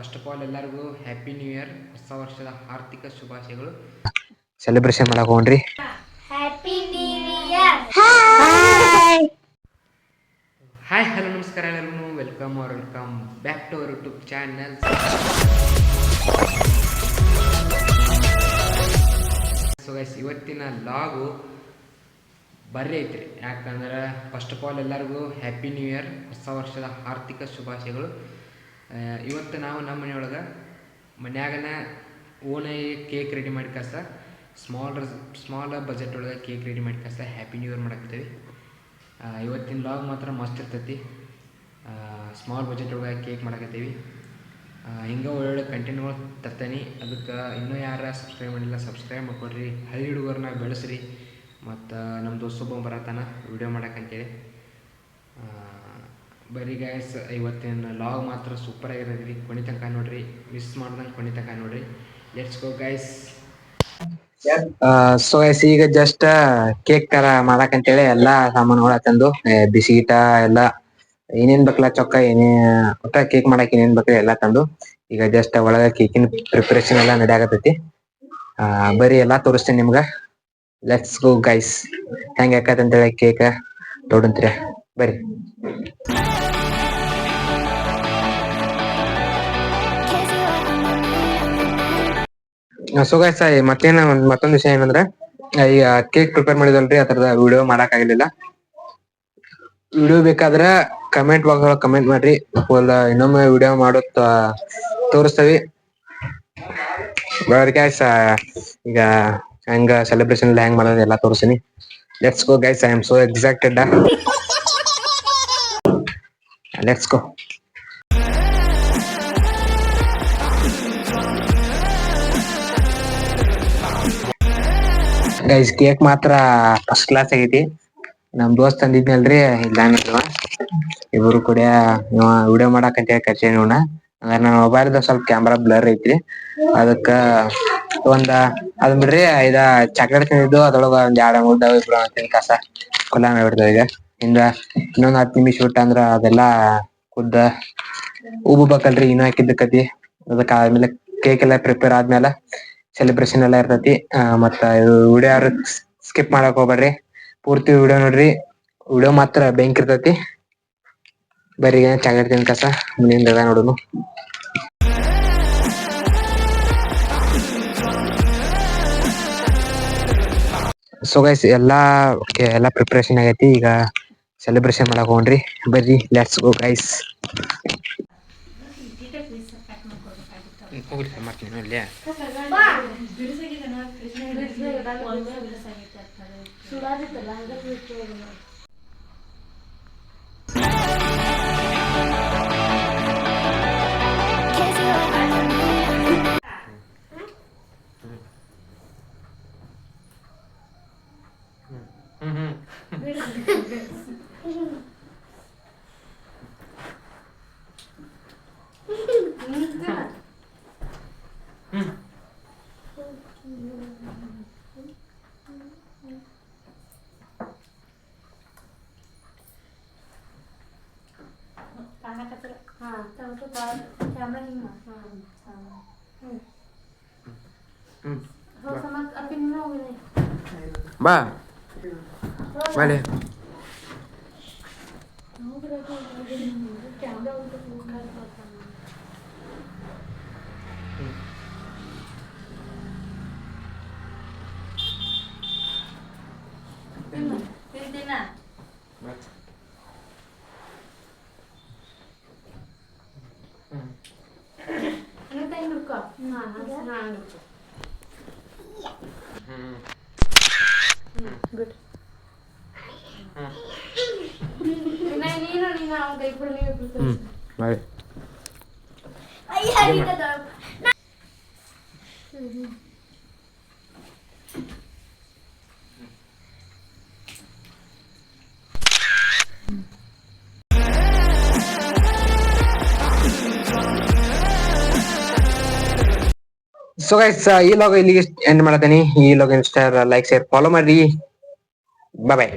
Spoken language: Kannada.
ಫಸ್ಟ್ ಆಫ್ ಆಲ್ ಎಲ್ಲರಿಗೂ ಹ್ಯಾಪಿ ನ್ಯೂ ಇಯರ್, ಹೊಸ ವರ್ಷದ ಆರ್ಥಿಕ ಶುಭಾಶಯಗಳು. ಸೆಲೆಬ್ರೇಷನ್ ಮಾಡಕ್ ಹೋಗ್ರಿ. Happy new year. Hi hello ನಮಸ್ಕಾರ ಎಲ್ಲರಿಗೂ, welcome back to our YouTube channel. So guys, ಇವತ್ತಿನ ಲಾಗು ಬರ್ರಿ ಐತ್ರಿ. ಯಾಕಂದ್ರೆ ಫಸ್ಟ್ ಆಫ್ ಆಲ್ ಎಲ್ಲರಿಗೂ ಹ್ಯಾಪಿ ನ್ಯೂ ಇಯರ್, ಹೊಸ ವರ್ಷದ ಆರ್ಥಿಕ ಶುಭಾಶಯಗಳು. ಇವತ್ತು ನಾವು ನಮ್ಮ ಮನೆಯೊಳಗೆ ಮನ್ಯಾಗನ ಓನಾಗಿ ಕೇಕ್ ರೆಡಿ ಮಾಡಿ ಕಸ, ಸ್ಮಾಲ್ ಬಜೆಟ್ ಒಳಗೆ ಕೇಕ್ ರೆಡಿ ಮಾಡಿ ಕಸ ಹ್ಯಾಪಿ ನ್ಯೂ ಇಯರ್ ಮಾಡಾಕ್ತೀವಿ. ಇವತ್ತಿನ ಲಾಗ್ ಮಾತ್ರ ಮಸ್ತ್ ಇರ್ತೈತಿ. ಸ್ಮಾಲ್ ಬಜೆಟ್ ಒಳಗೆ ಕೇಕ್ ಮಾಡಾಕತ್ತೀವಿ. ಹಿಂಗೆ ಒಳ್ಳೊಳ್ಳೆ ಕಂಟೆಂಟ್ಗಳು ತರ್ತೀನಿ. ಅದಕ್ಕೆ ಇನ್ನೂ ಯಾರು ಸಬ್ಸ್ಕ್ರೈಬ್ ಮಾಡಿಲ್ಲ ಸಬ್ಸ್ಕ್ರೈಬ್ ಮಾಡ್ಕೊಡ್ರಿ. ಹಳ್ಳಿ ಹುಡುಗರನ್ನ ಬೆಳೆಸ್ರಿ. ಮತ್ತು ನಮ್ಮ ದೋಸ್ತೊಬ್ಬ ಬರತ್ತಾನ ವಿಡಿಯೋ ಮಾಡೋಕ್ಕಂತೇಳಿ. ಬರೀ ಗೈಸ್, ಇವತ್ತಿನ ಲಾಗ್ ಮಾತ್ರ ಸೂಪರ್ ಆಗಿರೋದ್ರಿ. ಕೊನೆ ತನಕ ನೋಡ್ರಿ, ಮಿಸ್ ಮಾಡ್ದಂಗೆ ಕೊನೆ ತನಕ ನೋಡ್ರಿ. Let's go guys. So guys, ಈಗ ಜಸ್ಟ್ ಕೇಕ್ ತರ ಮಾಡಕಂತೇಳಿ ಎಲ್ಲಾ ಸಾಮಾನುಗಳ ತಂದು ಬಿಸಿಗಿಟ ಎಲ್ಲ ಏನೇನ್ ಬೇಕಲ್ಲ, ಚೊಕ್ಕ ಒಟ್ಟ ಕೇಕ್ ಮಾಡಕ್ ಏನೇನ್ ಬೇಕಲ್ಲ ಎಲ್ಲಾ ತಂದು ಈಗ ಜಸ್ಟ್ ಒಳಗ ಕೇಕಿನ ಪ್ರಿಪರೇಷನ್ ಎಲ್ಲ ನಡೆಯಾಕತೈತಿ. ಬರೀ ಎಲ್ಲಾ ತೋರಿಸ್ತೇನೆ ನಿಮ್ಗ. Let's go guys. ಹೆಂಗ್ ಯಾಕಂತೇಳಿ ಕೇಕ್ ನೋಡಂತ್ರಿ, ಬರ್ರಿ. ಸೊ ಗೈಸ್, ಮತ್ತೊಂದು ವಿಷಯ ಏನಂದ್ರೆ, ಈಗ ಕೇಕ್ ಪ್ರಿಪೇರ್ ಮಾಡಿದಲ್ರಿ, ಅದರದ ವಿಡಿಯೋ ಮಾಡಕ್ ಆಗಿರ್ಲಿಲ್ಲ. ವಿಡಿಯೋ ಬೇಕಾದ್ರೆ ಕಮೆಂಟ್ ಬಾಕ್ಸ್ ಒಳಗೆ ಕಮೆಂಟ್ ಮಾಡ್ರಿ, ಇನ್ನೊಮ್ಮೆ ವಿಡಿಯೋ ಮಾಡೋದ್ ತೋರಿಸ್ತೇವಿ. ಗೈಸ್, ಈಗ ಹೆಂಗ ಸೆಲೆಬ್ರೇಷನ್ ಎಲ್ಲ ಹೆಂಗ್ ಮಾಡೋದು ಎಲ್ಲ ತೋರಿಸ್ತೀನಿ. Let's go guys, I am so excited. Let's go guys. Cake ಮಾತ್ರ ಫಸ್ಟ್ ಕ್ಲಾಸ್ ಆಗೈತಿ. ನಮ್ ದೋಸ್ತ್ ತಂದಿದ್ನಲ್ರಿ, ಇದ್ದಾನಿಲ್ವ ಇಬ್ರು ಕೂಡ ವಿಡಿಯೋ ಮಾಡಾಕಂತ ಕರ್ಸೇನಿ ನೋಡ. ಅಂದ್ರೆ ನನ್ನ ಮೊಬೈಲ್ದ ಸ್ವಲ್ಪ ಕ್ಯಾಮ್ರಾ ಬ್ಲರ್ ಐತ್ರಿ, ಅದಕ್ಕ ಅದನ್ ಬಿಡ್ರಿ. ಚಾಕ್ಲೇಟ್ ತಿಂದಿದ್ದು ಅದ್ರೊಳಗ ಒಂದ್ 2-3 ಇಬ್ರು ಕಸ ಕೊಲ್ಲ ಮಾಡ್ಬಿಡ್ತಾವ. ಈಗ ಇನ್ನೊಂದ್ 10 ನಿಮಿಷ ಬಿಟ್ಟ ಅಂದ್ರ ಅದೆಲ್ಲಾ ಖುದ್ದ ಬೇಕಲ್ರಿ ಇನ್ನೂ ಹಾಕಿದ್ದ ಕತಿ. ಅದಕ್ಕ ಆದ್ಮೇಲೆ ಕೇಕ್ ಎಲ್ಲ ಪ್ರಿಪೇರ್ ಆದ್ಮೇಲೆ ಸೆಲೆಬ್ರೇಷನ್ ಎಲ್ಲ ಇರ್ತೈತಿ. ಮತ್ತ ವಿಡಿಯೋ ಯಾರು ಸ್ಕಿಪ್ ಮಾಡಕ್ ಹೋಗ್ಬೇಡ್ರಿ, ಪೂರ್ತಿ ವಿಡಿಯೋ ನೋಡ್ರಿ. ವಿಡಿಯೋ ಮಾತ್ರ ಬೆಂಕಿ ಇರ್ತೈತಿ. ಬರೀ ಚಾಕ್ಲೇಟ್ ತಿನ್ ಕಸ ಮುಂದಿನ ನೋಡುನು. ಸೊ ಗೈಸ್, ಎಲ್ಲಾ ಪ್ರಿಪರೇಷನ್ ಆಗೈತಿ. ಈಗ ಸೆಲೆಬ್ರೇಷನ್ ಮಾಡಕ್ ಹೋಗ್ರಿ, ಬರ್ರಿ. Let's go guys. ಬಾ ಬಾಲೆ. ಗುಡ್. ಸೊ ಗೈಸ್, ಈ ಲಾಗ್ ಇಲ್ಲಿಗೆ ಎಂಡ್ ಮಾಡತೀನಿ. ಈ ಲಾಗ್ ಇಷ್ಟ ಲೈಕ್ ಶೇರ್ ಫಾಲೋ ಮಾಡ್ರಿ. ಬಾಯ್.